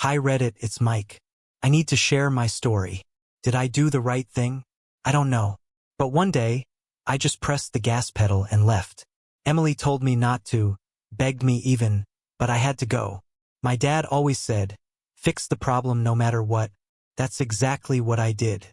Hi Reddit, it's Mike. I need to share my story. Did I do the right thing? I don't know. But one day, I just pressed the gas pedal and left. Emily told me not to, begged me even, but I had to go. My dad always said, fix the problem no matter what. That's exactly what I did.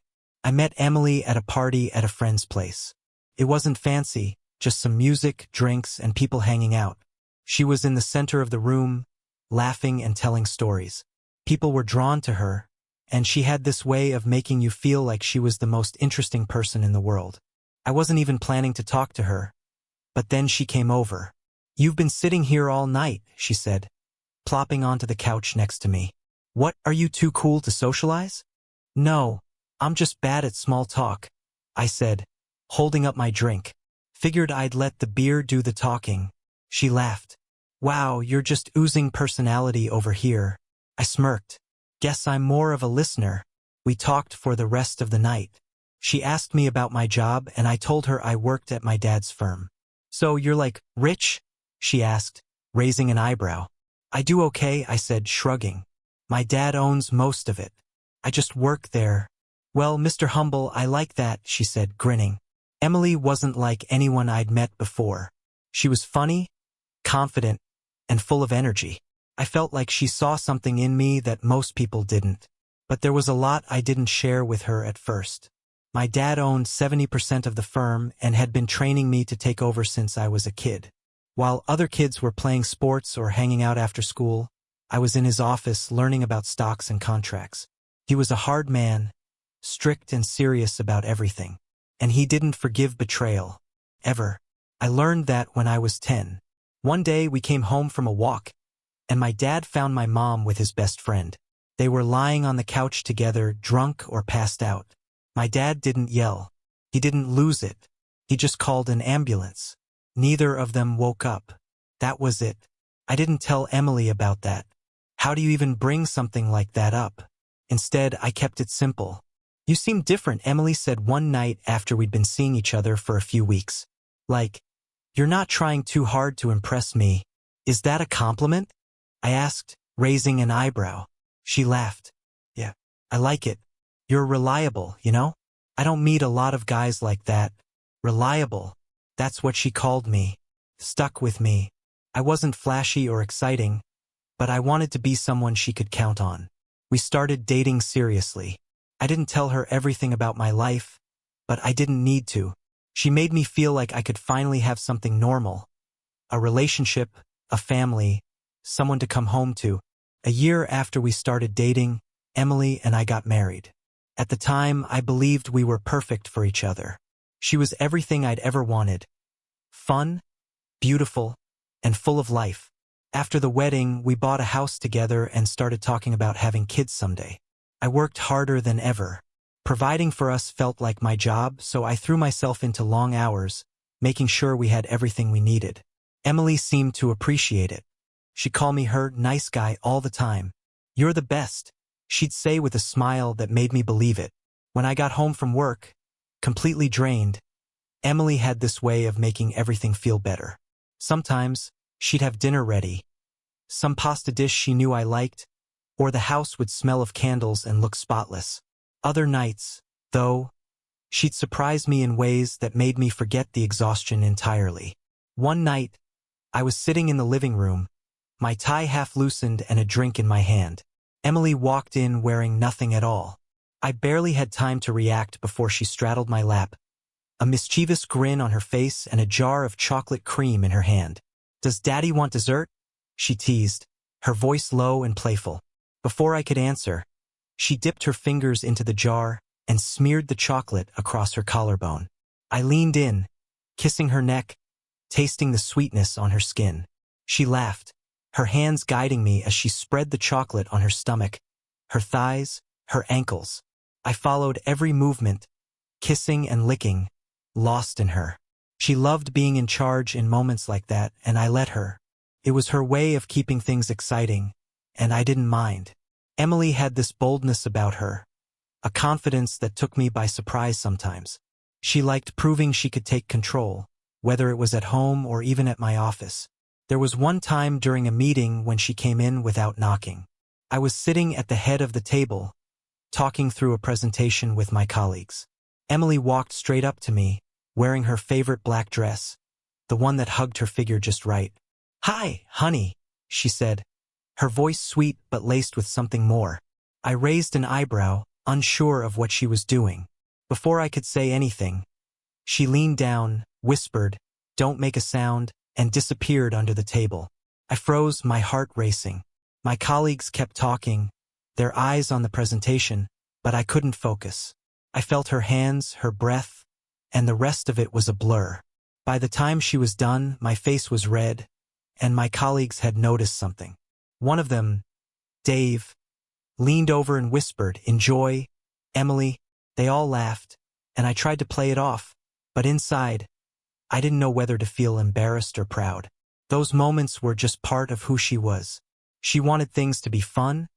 I met Emily at a party at a friend's place. It wasn't fancy, just some music, drinks, and people hanging out. She was in the center of the room, laughing and telling stories. People were drawn to her, and she had this way of making you feel like she was the most interesting person in the world. I wasn't even planning to talk to her, but then she came over. You've been sitting here all night, she said, plopping onto the couch next to me. What, are you too cool to socialize? No, I'm just bad at small talk, I said, holding up my drink. Figured I'd let the beer do the talking. She laughed. Wow, you're just oozing personality over here. I smirked. Guess I'm more of a listener. We talked for the rest of the night. She asked me about my job and I told her I worked at my dad's firm. So you're like, rich? She asked, raising an eyebrow. I do okay, I said, shrugging. My dad owns most of it. I just work there. Well, Mr. Humble, I like that, she said, grinning. Emily wasn't like anyone I'd met before. She was funny, confident, and full of energy. I felt like she saw something in me that most people didn't. But there was a lot I didn't share with her at first. My dad owned 70% of the firm and had been training me to take over since I was a kid. While other kids were playing sports or hanging out after school, I was in his office learning about stocks and contracts. He was a hard man, strict and serious about everything. And he didn't forgive betrayal. Ever. I learned that when I was 10. One day we came home from a walk, and my dad found my mom with his best friend. They were lying on the couch together, drunk or passed out. My dad didn't yell. He didn't lose it. He just called an ambulance. Neither of them woke up. That was it. I didn't tell Emily about that. How do you even bring something like that up? Instead, I kept it simple. You seem different, Emily said one night after we'd been seeing each other for a few weeks. Like, you're not trying too hard to impress me. Is that a compliment? I asked, raising an eyebrow. She laughed. Yeah, I like it. You're reliable, you know? I don't meet a lot of guys like that. Reliable. That's what she called me. Stuck with me. I wasn't flashy or exciting, but I wanted to be someone she could count on. We started dating seriously. I didn't tell her everything about my life, but I didn't need to. She made me feel like I could finally have something normal. A relationship, a family, someone to come home to. A year after we started dating, Emily and I got married. At the time, I believed we were perfect for each other. She was everything I'd ever wanted. Fun, beautiful, and full of life. After the wedding, we bought a house together and started talking about having kids someday. I worked harder than ever. Providing for us felt like my job, so I threw myself into long hours, making sure we had everything we needed. Emily seemed to appreciate it. She'd call me her nice guy all the time. You're the best, she'd say with a smile that made me believe it. When I got home from work, completely drained, Emily had this way of making everything feel better. Sometimes, she'd have dinner ready. Some pasta dish she knew I liked, or the house would smell of candles and look spotless. Other nights, though, she'd surprise me in ways that made me forget the exhaustion entirely. One night, I was sitting in the living room, my tie half loosened and a drink in my hand. Emily walked in wearing nothing at all. I barely had time to react before she straddled my lap, a mischievous grin on her face and a jar of chocolate cream in her hand. Does Daddy want dessert? She teased, her voice low and playful. Before I could answer, she dipped her fingers into the jar and smeared the chocolate across her collarbone. I leaned in, kissing her neck, tasting the sweetness on her skin. She laughed, her hands guiding me as she spread the chocolate on her stomach, her thighs, her ankles. I followed every movement, kissing and licking, lost in her. She loved being in charge in moments like that, and I let her. It was her way of keeping things exciting, and I didn't mind. Emily had this boldness about her, a confidence that took me by surprise sometimes. She liked proving she could take control, whether it was at home or even at my office. There was one time during a meeting when she came in without knocking. I was sitting at the head of the table, talking through a presentation with my colleagues. Emily walked straight up to me, wearing her favorite black dress, the one that hugged her figure just right. "Hi, honey," she said, her voice sweet but laced with something more. I raised an eyebrow, unsure of what she was doing. Before I could say anything, she leaned down, whispered, "Don't make a sound," and disappeared under the table. I froze, my heart racing. My colleagues kept talking, their eyes on the presentation, but I couldn't focus. I felt her hands, her breath, and the rest of it was a blur. By the time she was done, my face was red, and my colleagues had noticed something. One of them, Dave, leaned over and whispered, "Enjoy, Emily." They all laughed, and I tried to play it off, but inside, I didn't know whether to feel embarrassed or proud. Those moments were just part of who she was. She wanted things to be fun,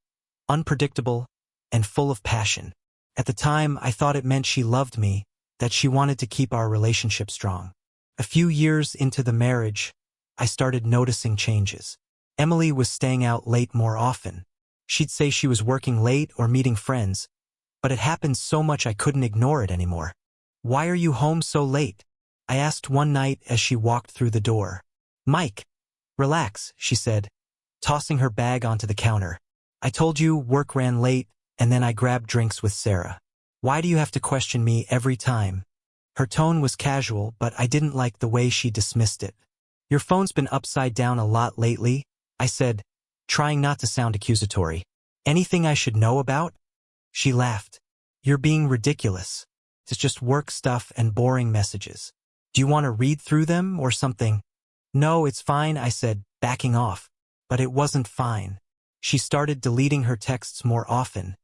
unpredictable, and full of passion. At the time, I thought it meant she loved me, that she wanted to keep our relationship strong. A few years into the marriage, I started noticing changes. Emily was staying out late more often. She'd say she was working late or meeting friends, but it happened so much I couldn't ignore it anymore. "Why are you home so late?" I asked one night as she walked through the door. "Mike, relax," she said, tossing her bag onto the counter. "I told you work ran late, and then I grabbed drinks with Sarah. Why do you have to question me every time?" Her tone was casual, but I didn't like the way she dismissed it. "Your phone's been upside down a lot lately," I said, trying not to sound accusatory. "Anything I should know about?" She laughed. "You're being ridiculous. It's just work stuff and boring messages. Do you want to read through them or something?" "No, it's fine," I said, backing off. But it wasn't fine. She started deleting her texts more often,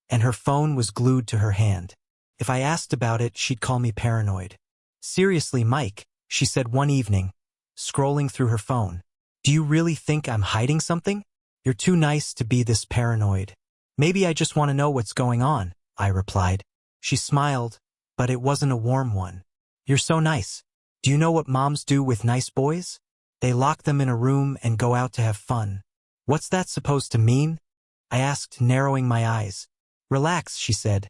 and her phone was glued to her hand. If I asked about it, she'd call me paranoid. "Seriously, Mike," she said one evening, scrolling through her phone. "Do you really think I'm hiding something? You're too nice to be this paranoid." "Maybe I just want to know what's going on," I replied. She smiled, but it wasn't a warm one. "You're so nice. Do you know what moms do with nice boys? They lock them in a room and go out to have fun." "What's that supposed to mean?" I asked, narrowing my eyes. "Relax," she said,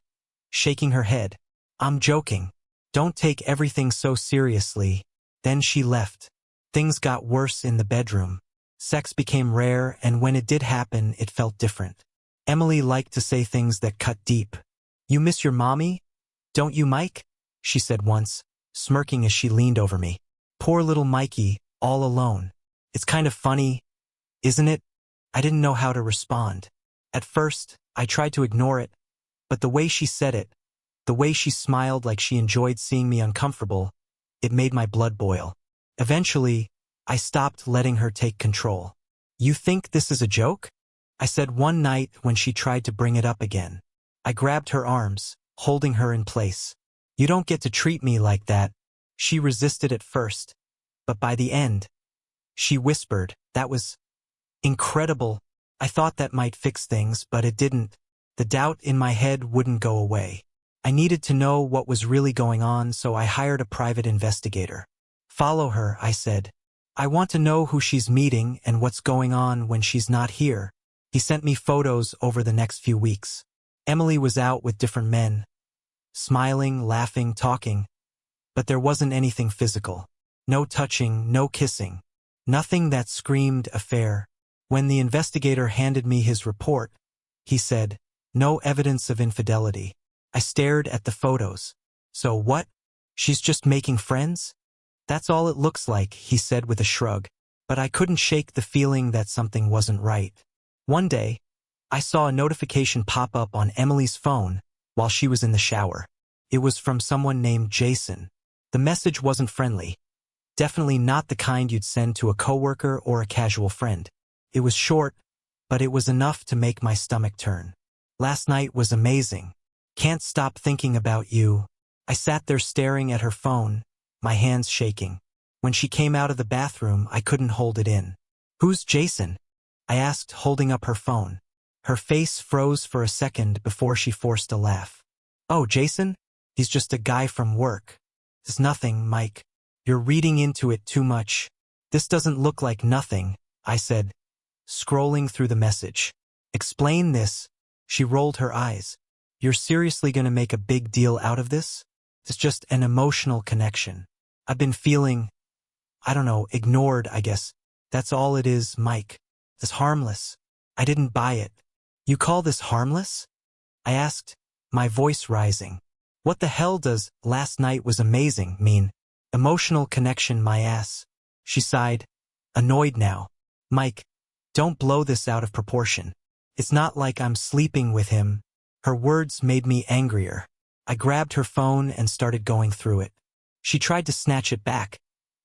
shaking her head. "I'm joking. Don't take everything so seriously." Then she left. Things got worse in the bedroom. Sex became rare, and when it did happen, it felt different. Emily liked to say things that cut deep. "You miss your mommy? Don't you, Mike?" she said once, smirking as she leaned over me. "Poor little Mikey, all alone. It's kind of funny, isn't it?" I didn't know how to respond. At first, I tried to ignore it, but the way she said it, the way she smiled like she enjoyed seeing me uncomfortable, it made my blood boil. Eventually, I stopped letting her take control. "You think this is a joke?" I said one night when she tried to bring it up again. I grabbed her arms, holding her in place. "You don't get to treat me like that." She resisted at first, but by the end, she whispered, "That was incredible." I thought that might fix things, but it didn't. The doubt in my head wouldn't go away. I needed to know what was really going on, so I hired a private investigator. "Follow her," I said. "I want to know who she's meeting and what's going on when she's not here." He sent me photos over the next few weeks. Emily was out with different men, smiling, laughing, talking, but there wasn't anything physical. No touching, no kissing. Nothing that screamed affair. When the investigator handed me his report, he said, "No evidence of infidelity." I stared at the photos. "So what? She's just making friends?" "That's all it looks like," he said with a shrug. But I couldn't shake the feeling that something wasn't right. One day, I saw a notification pop up on Emily's phone while she was in the shower. It was from someone named Jason. The message wasn't friendly. Definitely not the kind you'd send to a coworker or a casual friend. It was short, but it was enough to make my stomach turn. "Last night was amazing. Can't stop thinking about you." I sat there staring at her phone, my hands shaking. When she came out of the bathroom, I couldn't hold it in. "Who's Jason?" I asked, holding up her phone. Her face froze for a second before she forced a laugh. "Oh, Jason? He's just a guy from work." "It's nothing, Mike. You're reading into it too much." "This doesn't look like nothing," I said, scrolling through the message. Explain this. She rolled her eyes. You're seriously gonna make a big deal out of this? It's just an emotional connection. I've been feeling, I don't know, ignored, I guess. That's all it is, Mike. It's harmless. I didn't buy it. You call this harmless? I asked, my voice rising. What the hell does "last night was amazing" mean? Emotional connection, my ass. She sighed, annoyed now. Mike, don't blow this out of proportion. It's not like I'm sleeping with him. Her words made me angrier. I grabbed her phone and started going through it. She tried to snatch it back,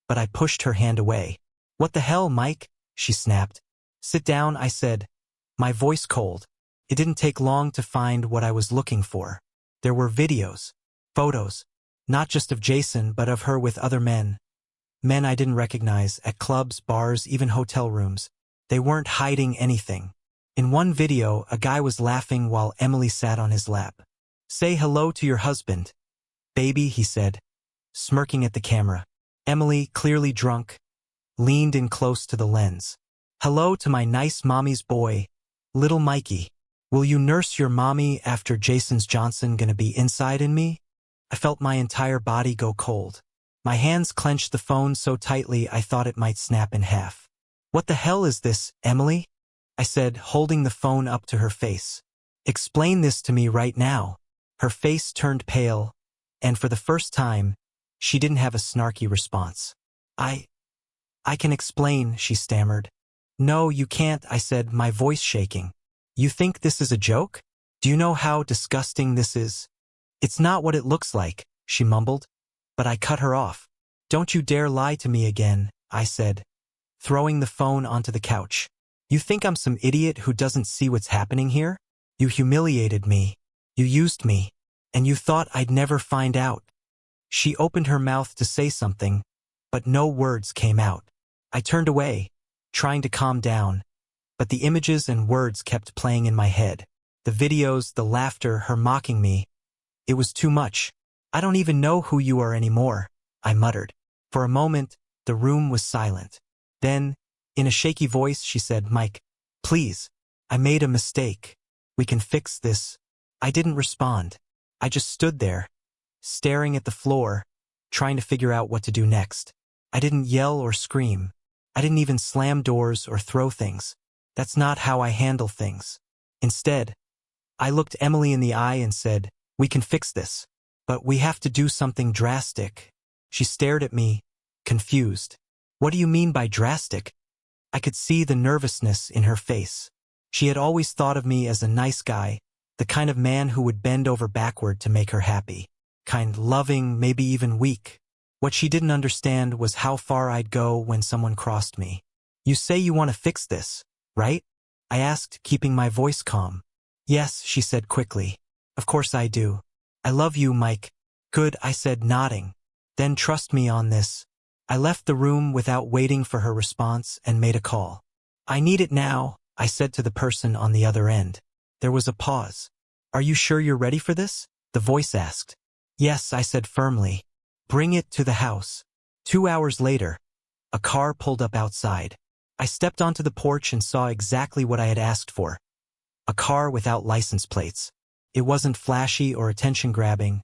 but I pushed her hand away. What the hell, Mike? She snapped. Sit down, I said, my voice cold. It didn't take long to find what I was looking for. There were videos, photos, not just of Jason but of her with other men. Men I didn't recognize, at clubs, bars, even hotel rooms. They weren't hiding anything. In one video, a guy was laughing while Emily sat on his lap. Say hello to your husband, baby, he said, smirking at the camera. Emily, clearly drunk, leaned in close to the lens. Hello to my nice mommy's boy, little Mikey. Will you nurse your mommy after Jason's Johnson gonna be inside in me? I felt my entire body go cold. My hands clenched the phone so tightly I thought it might snap in half. What the hell is this, Emily? I said, holding the phone up to her face. Explain this to me right now. Her face turned pale, and for the first time, she didn't have a snarky response. I can explain, she stammered. No, you can't, I said, my voice shaking. You think this is a joke? Do you know how disgusting this is? It's not what it looks like, she mumbled. But I cut her off. Don't you dare lie to me again, I said, throwing the phone onto the couch. You think I'm some idiot who doesn't see what's happening here? You humiliated me. You used me. And you thought I'd never find out. She opened her mouth to say something, but no words came out. I turned away, trying to calm down, but the images and words kept playing in my head. The videos, the laughter, her mocking me. It was too much. I don't even know who you are anymore, I muttered. For a moment, the room was silent. Then, in a shaky voice, she said, Mike, please, I made a mistake. We can fix this. I didn't respond. I just stood there, staring at the floor, trying to figure out what to do next. I didn't yell or scream. I didn't even slam doors or throw things. That's not how I handle things. Instead, I looked Emily in the eye and said, we can fix this, but we have to do something drastic. She stared at me, confused. What do you mean by drastic? I could see the nervousness in her face. She had always thought of me as a nice guy, the kind of man who would bend over backward to make her happy. Kind, loving, maybe even weak. What she didn't understand was how far I'd go when someone crossed me. You say you want to fix this, right? I asked, keeping my voice calm. Yes, she said quickly. Of course I do. I love you, Mike. Good, I said, nodding. Then trust me on this. I left the room without waiting for her response and made a call. I need it now, I said to the person on the other end. There was a pause. Are you sure you're ready for this? The voice asked. Yes, I said firmly. Bring it to the house. 2 hours later, a car pulled up outside. I stepped onto the porch and saw exactly what I had asked for. A car without license plates. It wasn't flashy or attention-grabbing,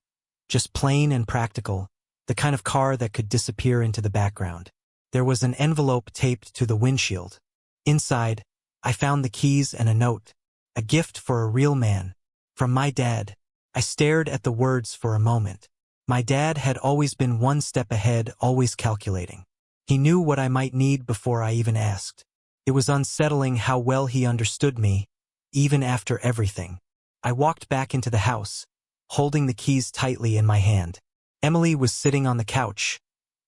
just plain and practical, the kind of car that could disappear into the background. There was an envelope taped to the windshield. Inside, I found the keys and a note. A gift for a real man. From my dad. I stared at the words for a moment. My dad had always been one step ahead, always calculating. He knew what I might need before I even asked. It was unsettling how well he understood me, even after everything. I walked back into the house, holding the keys tightly in my hand. Emily was sitting on the couch,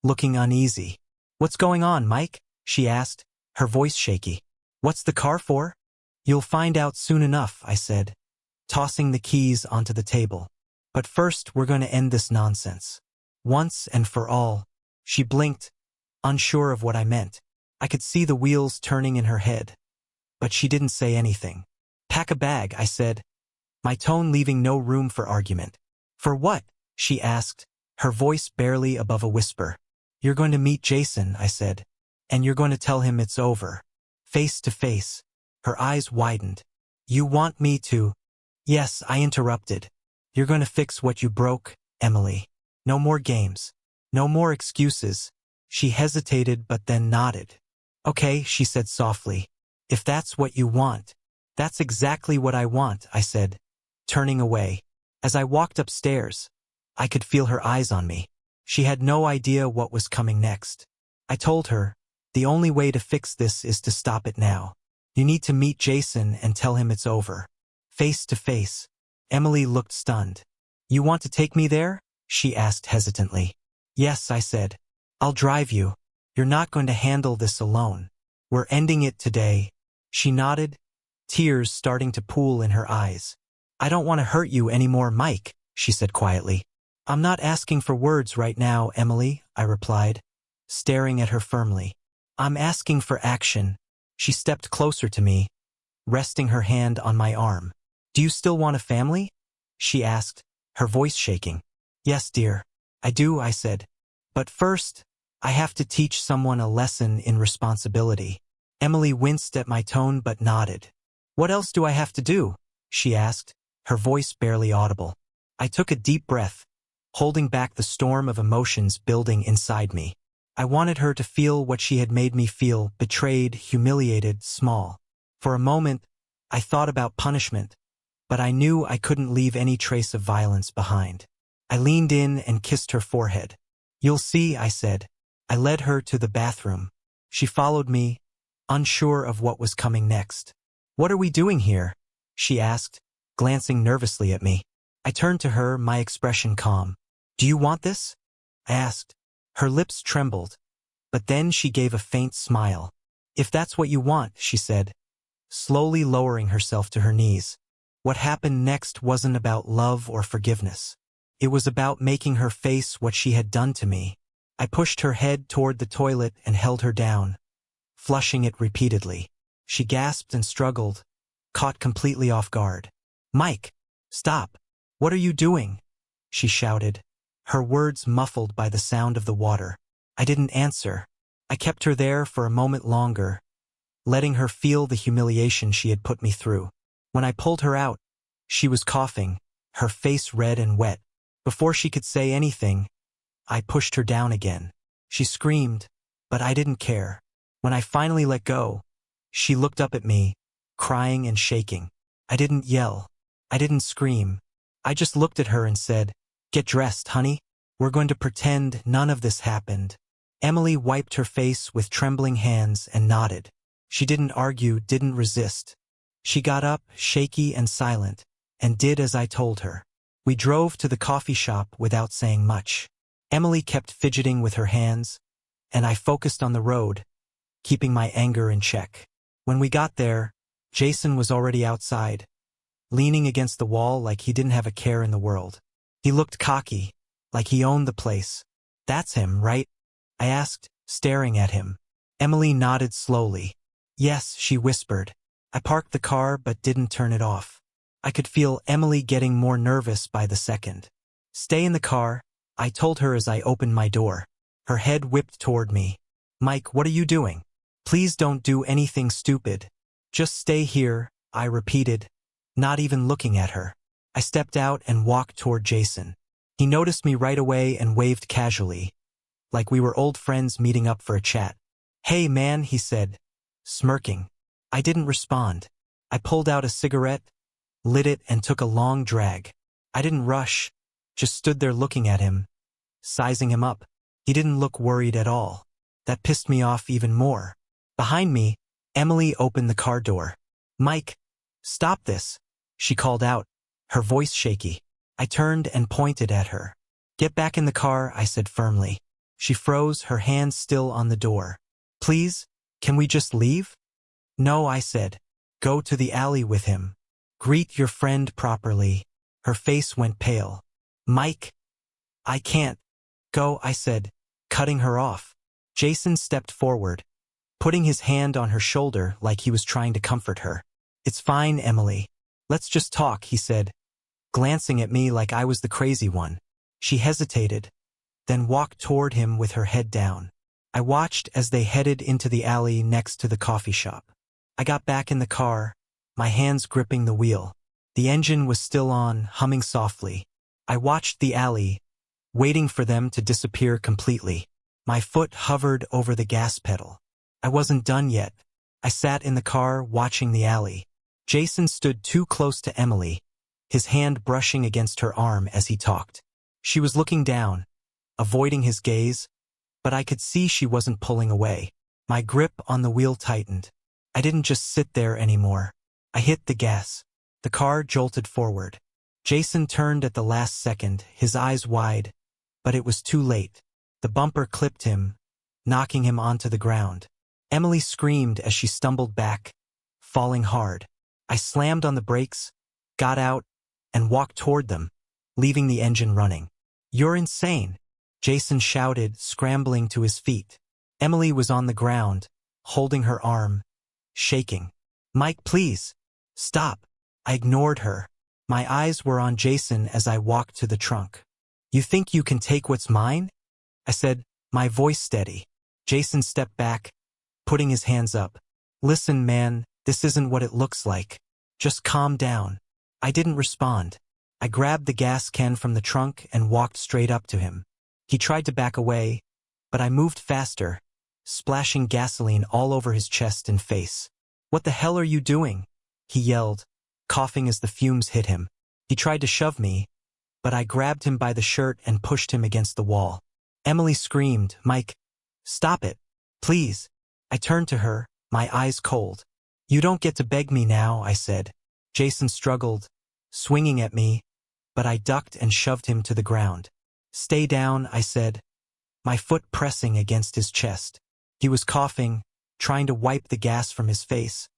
looking uneasy. What's going on, Mike? She asked, her voice shaky. What's the car for? You'll find out soon enough, I said, tossing the keys onto the table. But first, we're going to end this nonsense. Once and for all. She blinked, unsure of what I meant. I could see the wheels turning in her head. But she didn't say anything. Pack a bag, I said, my tone leaving no room for argument. For what? She asked, her voice barely above a whisper. You're going to meet Jason, I said, and you're going to tell him it's over. Face to face. Her eyes widened. You want me to? Yes, I interrupted. You're going to fix what you broke, Emily. No more games. No more excuses. She hesitated but then nodded. Okay, she said softly. If that's what you want. That's exactly what I want, I said, turning away. As I walked upstairs, I could feel her eyes on me. She had no idea what was coming next. I told her, the only way to fix this is to stop it now. You need to meet Jason and tell him it's over. Face to face. Emily looked stunned. You want to take me there? She asked hesitantly. Yes, I said. I'll drive you. You're not going to handle this alone. We're ending it today. She nodded, tears starting to pool in her eyes. I don't want to hurt you anymore, Mike, she said quietly. I'm not asking for words right now, Emily, I replied, staring at her firmly. I'm asking for action. She stepped closer to me, resting her hand on my arm. Do you still want a family? She asked, her voice shaking. Yes, dear. I do, I said. But first, I have to teach someone a lesson in responsibility. Emily winced at my tone but nodded. What else do I have to do? She asked, her voice barely audible. I took a deep breath, holding back the storm of emotions building inside me. I wanted her to feel what she had made me feel, betrayed, humiliated, small. For a moment, I thought about punishment, but I knew I couldn't leave any trace of violence behind. I leaned in and kissed her forehead. You'll see, I said. I led her to the bathroom. She followed me, unsure of what was coming next. What are we doing here? She asked, glancing nervously at me. I turned to her, my expression calm. Do you want this? I asked. Her lips trembled, but then she gave a faint smile. If that's what you want, she said, slowly lowering herself to her knees. What happened next wasn't about love or forgiveness. It was about making her face what she had done to me. I pushed her head toward the toilet and held her down, flushing it repeatedly. She gasped and struggled, caught completely off guard. Mike, stop! What are you doing? She shouted, her words muffled by the sound of the water. I didn't answer. I kept her there for a moment longer, letting her feel the humiliation she had put me through. When I pulled her out, she was coughing, her face red and wet. Before she could say anything, I pushed her down again. She screamed, but I didn't care. When I finally let go, she looked up at me, crying and shaking. I didn't yell. I didn't scream. I just looked at her and said, Get dressed, honey. We're going to pretend none of this happened. Emily wiped her face with trembling hands and nodded. She didn't argue, didn't resist. She got up, shaky and silent, and did as I told her. We drove to the coffee shop without saying much. Emily kept fidgeting with her hands, and I focused on the road, keeping my anger in check. When we got there, Jason was already outside, leaning against the wall like he didn't have a care in the world. He looked cocky, like he owned the place. That's him, right? I asked, staring at him. Emily nodded slowly. Yes, she whispered. I parked the car but didn't turn it off. I could feel Emily getting more nervous by the second. Stay in the car, I told her as I opened my door. Her head whipped toward me. Mike, what are you doing? Please don't do anything stupid. Just stay here, I repeated, not even looking at her. I stepped out and walked toward Jason. He noticed me right away and waved casually, like we were old friends meeting up for a chat. Hey man, he said, smirking. I didn't respond. I pulled out a cigarette, lit it and took a long drag. I didn't rush, just stood there looking at him, sizing him up. He didn't look worried at all. That pissed me off even more. Behind me, Emily opened the car door. Mike, stop this, she called out, her voice shaky. I turned and pointed at her. Get back in the car, I said firmly. She froze, her hands still on the door. Please, can we just leave? No, I said. Go to the alley with him. Greet your friend properly. Her face went pale. Mike, I can't. Go, I said, cutting her off. Jason stepped forward, putting his hand on her shoulder like he was trying to comfort her. It's fine, Emily. Let's just talk, he said, glancing at me like I was the crazy one. She hesitated, then walked toward him with her head down. I watched as they headed into the alley next to the coffee shop. I got back in the car, my hands gripping the wheel. The engine was still on, humming softly. I watched the alley, waiting for them to disappear completely. My foot hovered over the gas pedal. I wasn't done yet. I sat in the car watching the alley. Jason stood too close to Emily, his hand brushing against her arm as he talked. She was looking down, avoiding his gaze, but I could see she wasn't pulling away. My grip on the wheel tightened. I didn't just sit there anymore. I hit the gas. The car jolted forward. Jason turned at the last second, his eyes wide, but it was too late. The bumper clipped him, knocking him onto the ground. Emily screamed as she stumbled back, falling hard. I slammed on the brakes, got out, and walked toward them, leaving the engine running. "You're insane," Jason shouted, scrambling to his feet. Emily was on the ground, holding her arm, shaking. "Mike, please, stop." I ignored her. My eyes were on Jason as I walked to the trunk. "You think you can take what's mine?" I said, my voice steady. Jason stepped back, putting his hands up. "Listen, man, this isn't what it looks like. Just calm down." I didn't respond. I grabbed the gas can from the trunk and walked straight up to him. He tried to back away, but I moved faster, splashing gasoline all over his chest and face. "What the hell are you doing?" he yelled, coughing as the fumes hit him. He tried to shove me, but I grabbed him by the shirt and pushed him against the wall. Emily screamed, "Mike, stop it, please." I turned to her, my eyes cold. "You don't get to beg me now," I said. Jason struggled, swinging at me, but I ducked and shoved him to the ground. "Stay down," I said, my foot pressing against his chest. He was coughing, trying to wipe the gas from his face,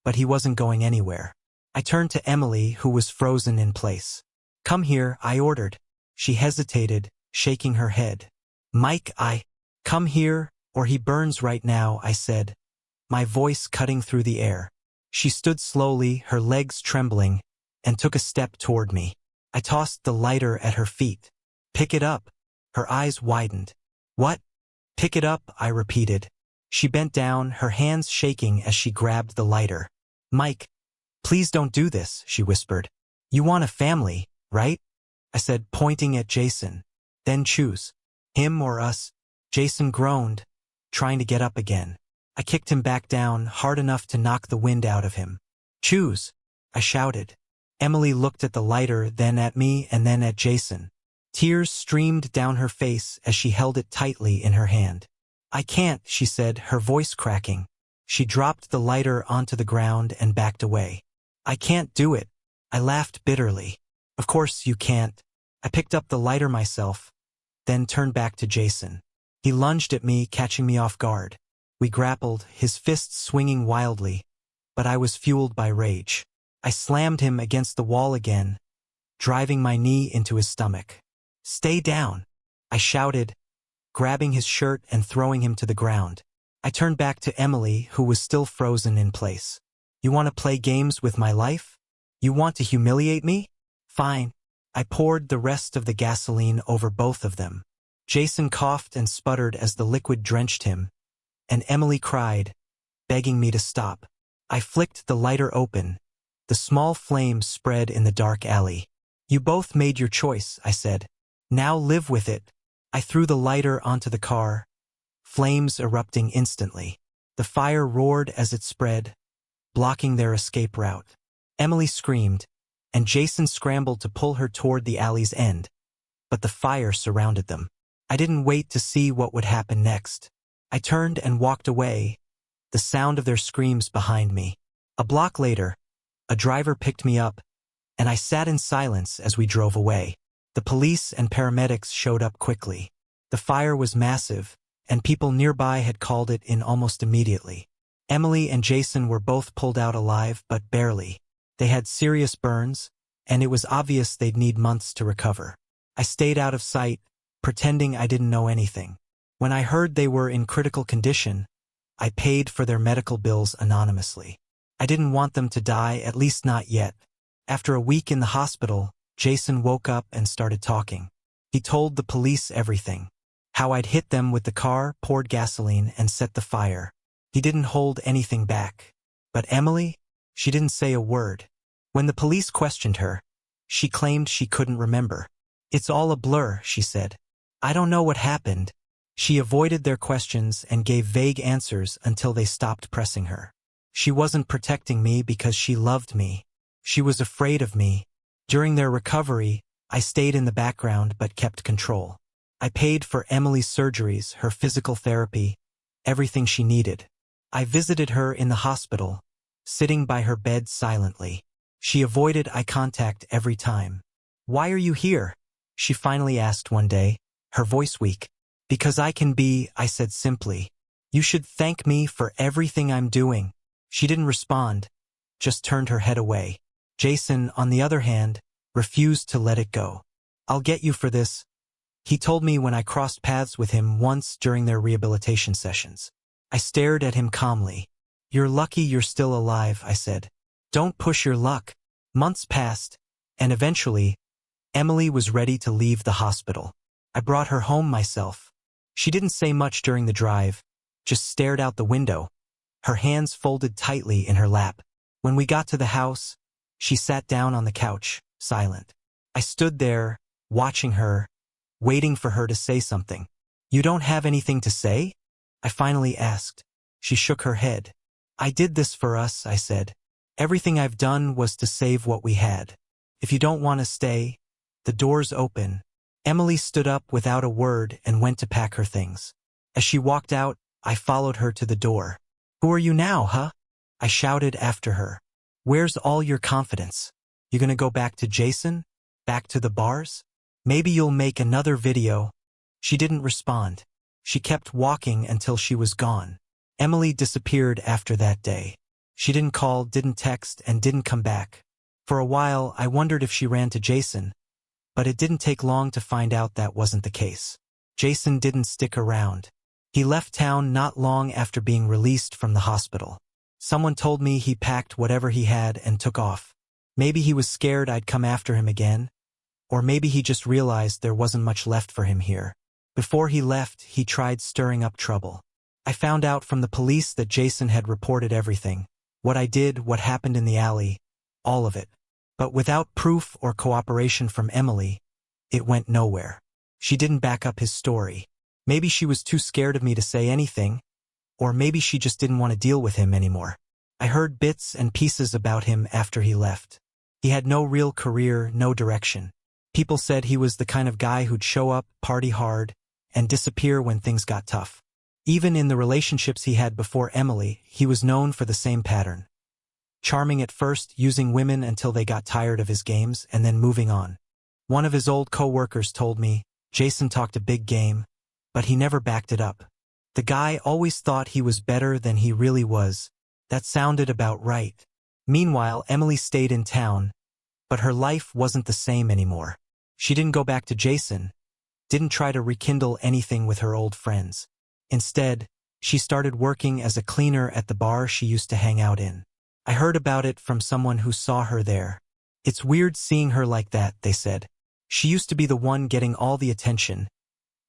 but he wasn't going anywhere. I turned to Emily, who was frozen in place. "Come here," I ordered. She hesitated, shaking her head. "Mike, come here, or he burns right now," I said, my voice cutting through the air. She stood slowly, her legs trembling, and took a step toward me. I tossed the lighter at her feet. "Pick it up." Her eyes widened. "What?" "Pick it up," I repeated. She bent down, her hands shaking as she grabbed the lighter. "Mike, please don't do this," she whispered. "You want a family, right?" I said, pointing at Jason. "Then choose. Him or us." Jason groaned, trying to get up again. I kicked him back down, hard enough to knock the wind out of him. "Choose," I shouted. Emily looked at the lighter, then at me, and then at Jason. Tears streamed down her face as she held it tightly in her hand. "I can't," she said, her voice cracking. She dropped the lighter onto the ground and backed away. "I can't do it." I laughed bitterly. "Of course you can't." I picked up the lighter myself, then turned back to Jason. He lunged at me, catching me off guard. We grappled, his fists swinging wildly, but I was fueled by rage. I slammed him against the wall again, driving my knee into his stomach. "Stay down," I shouted, grabbing his shirt and throwing him to the ground. I turned back to Emily, who was still frozen in place. "You want to play games with my life? You want to humiliate me? Fine." I poured the rest of the gasoline over both of them. Jason coughed and sputtered as the liquid drenched him, and Emily cried, begging me to stop. I flicked the lighter open. The small flame spread in the dark alley. "You both made your choice," I said. "Now live with it." I threw the lighter onto the car, flames erupting instantly. The fire roared as it spread, blocking their escape route. Emily screamed, and Jason scrambled to pull her toward the alley's end, but the fire surrounded them. I didn't wait to see what would happen next. I turned and walked away, the sound of their screams behind me. A block later, a driver picked me up, and I sat in silence as we drove away. The police and paramedics showed up quickly. The fire was massive, and people nearby had called it in almost immediately. Emily and Jason were both pulled out alive, but barely. They had serious burns, and it was obvious they'd need months to recover. I stayed out of sight, pretending I didn't know anything. When I heard they were in critical condition, I paid for their medical bills anonymously. I didn't want them to die, at least not yet. After a week in the hospital, Jason woke up and started talking. He told the police everything. How I'd hit them with the car, poured gasoline, and set the fire. He didn't hold anything back. But Emily? She didn't say a word. When the police questioned her, she claimed she couldn't remember. It's all a blur, she said. I don't know what happened. She avoided their questions and gave vague answers until they stopped pressing her. She wasn't protecting me because she loved me. She was afraid of me. During their recovery, I stayed in the background but kept control. I paid for Emily's surgeries, her physical therapy, everything she needed. I visited her in the hospital, sitting by her bed silently. She avoided eye contact every time. Why are you here? She finally asked one day, her voice weak. Because I can be, I said simply. You should thank me for everything I'm doing. She didn't respond, just turned her head away. Jason, on the other hand, refused to let it go. I'll get you for this, he told me when I crossed paths with him once during their rehabilitation sessions. I stared at him calmly. You're lucky you're still alive, I said. Don't push your luck. Months passed, and eventually, Emily was ready to leave the hospital. I brought her home myself. She didn't say much during the drive, just stared out the window, her hands folded tightly in her lap. When we got to the house, she sat down on the couch, silent. I stood there, watching her, waiting for her to say something. You don't have anything to say? I finally asked. She shook her head. I did this for us, I said. Everything I've done was to save what we had. If you don't want to stay, the door's open. Emily stood up without a word and went to pack her things. As she walked out, I followed her to the door. Who are you now, huh? I shouted after her. Where's all your confidence? You gonna go back to Jason? Back to the bars? Maybe you'll make another video. She didn't respond. She kept walking until she was gone. Emily disappeared after that day. She didn't call, didn't text, and didn't come back. For a while, I wondered if she ran to Jason, but it didn't take long to find out that wasn't the case. Jason didn't stick around. He left town not long after being released from the hospital. Someone told me he packed whatever he had and took off. Maybe he was scared I'd come after him again, or maybe he just realized there wasn't much left for him here. Before he left, he tried stirring up trouble. I found out from the police that Jason had reported everything. What I did, what happened in the alley, all of it. But without proof or cooperation from Emily, it went nowhere. She didn't back up his story. Maybe she was too scared of me to say anything, or maybe she just didn't want to deal with him anymore. I heard bits and pieces about him after he left. He had no real career, no direction. People said he was the kind of guy who'd show up, party hard, and disappear when things got tough. Even in the relationships he had before Emily, he was known for the same pattern. Charming at first, using women until they got tired of his games, and then moving on. One of his old co-workers told me, Jason talked a big game, but he never backed it up. The guy always thought he was better than he really was. That sounded about right. Meanwhile, Emily stayed in town, but her life wasn't the same anymore. She didn't go back to Jason, didn't try to rekindle anything with her old friends. Instead, she started working as a cleaner at the bar she used to hang out in. I heard about it from someone who saw her there. It's weird seeing her like that, they said. She used to be the one getting all the attention,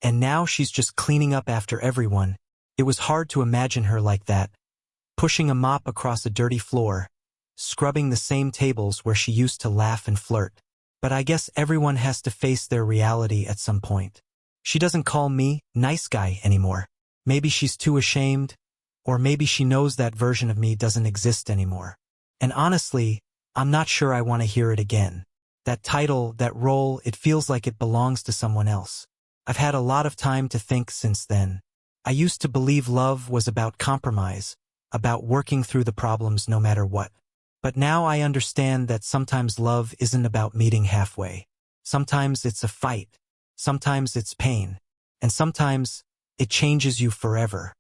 and now she's just cleaning up after everyone. It was hard to imagine her like that, pushing a mop across a dirty floor, scrubbing the same tables where she used to laugh and flirt. But I guess everyone has to face their reality at some point. She doesn't call me nice guy anymore. Maybe she's too ashamed, or maybe she knows that version of me doesn't exist anymore. And honestly, I'm not sure I want to hear it again. That title, that role, it feels like it belongs to someone else. I've had a lot of time to think since then. I used to believe love was about compromise, about working through the problems no matter what. But now I understand that sometimes love isn't about meeting halfway. Sometimes it's a fight. Sometimes it's pain. And sometimes it changes you forever.